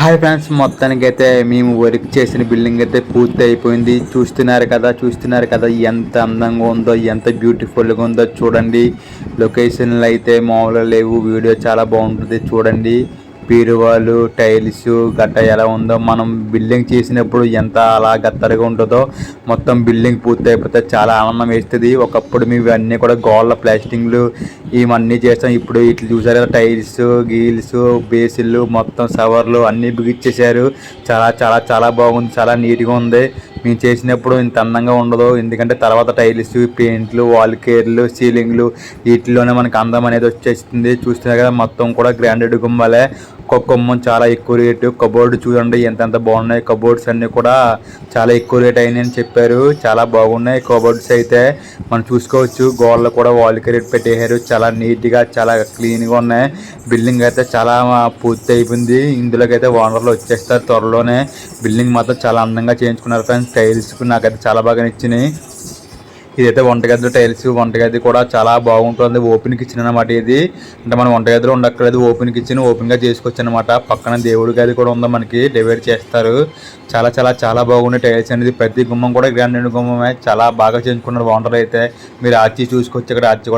Hi friends, మొత్తానికైతే మేము work చేసిన బిల్డింగ్ అయితే పూర్తి అయిపోయింది. చూస్తున్నారు కదా ఎంత అందంగా ఉందో, ఎంత బ్యూటిఫుల్గా ఉందో చూడండి. లొకేషన్లు అయితే మామూలుగా లేవు. వీడియో చాలా బాగుంటుంది చూడండి. బీరువాలు, టైల్స్ గట్ట ఎలా ఉందో, మనం బిల్డింగ్ చేసినప్పుడు ఎంత అలా గత్తరగా ఉంటుందో మొత్తం బిల్డింగ్ పూర్తి అయిపోతే చాలా ఆనందం వేస్తుంది. ఒకప్పుడు మేము అన్నీ కూడా గోళ్ళ ప్లాస్టింగ్లు ఇవన్నీ చేస్తాం. ఇప్పుడు ఇట్లా చూసారు కదా, టైల్స్ గీల్స్ బేసిన్లు మొత్తం షవర్లు అన్నీ బిగిచ్చేసారు. చాలా చాలా చాలా బాగుంది, చాలా నీట్గా ఉంది. మేము చేసినప్పుడు ఇంత అందంగా ఉండదు, ఎందుకంటే తర్వాత టైల్స్, పెయింట్లు, వాల్ కేర్లు, సీలింగ్లు వీటిలోనే మనకు అందం అనేది వచ్చేస్తుంది. చూస్తున్నారు కదా, మొత్తం కూడా గ్రాండెడ్ గుమ్మాలే. ఒక్కొక్క గుమ్మం చాలా ఎక్కువ రేటు. కబోర్డ్ చూడండి ఎంత బాగున్నాయి. కబోర్డ్స్ అన్నీ కూడా చాలా ఎక్కువ రేట్ అయినాయని చెప్పారు. చాలా బాగున్నాయి కబోర్డ్స్ అయితే. మనం చూసుకోవచ్చు, గోడలు కూడా వాల్ కేర్ పెట్టేశారు. చాలా నీట్గా, చాలా క్లీన్గా ఉన్నాయి. బిల్డింగ్ అయితే చాలా పూర్తి అయిపోయింది. ఇందులోకి అయితే ఓనర్లు వచ్చేస్తారు త్వరలోనే. బిల్డింగ్ మాత్రం చాలా అందంగా చేయించుకున్నారు ఫ్రెండ్స్. టైల్స్ నాకైతే చాలా బాగా నచ్చినాయి. ఇదైతే వంటగది టైల్స్. వంటగది కూడా చాలా బాగుంటుంది. ఓపెన్ కిచెన్ అనమాట ఇది. అంటే మనం వంటగదిలో ఉండక్కర్లేదు, ఓపెన్ కిచెన్ ఓపెన్గా చేసుకోవచ్చు అనమాట. పక్కన దేవుడి గది కూడా ఉందో, మనకి డివైడ్ చేస్తారు. చాలా చాలా చాలా బాగున్నాయి టైల్స్ అనేది. ప్రతి గుమ్మం కూడా గ్రాండ్ గుమ్మమే. చాలా బాగా చేయించుకున్నారు ఓనర్లు అయితే. మీరు ఆర్చి చూసుకోవచ్చు, ఇక్కడ ఆర్చి కూడా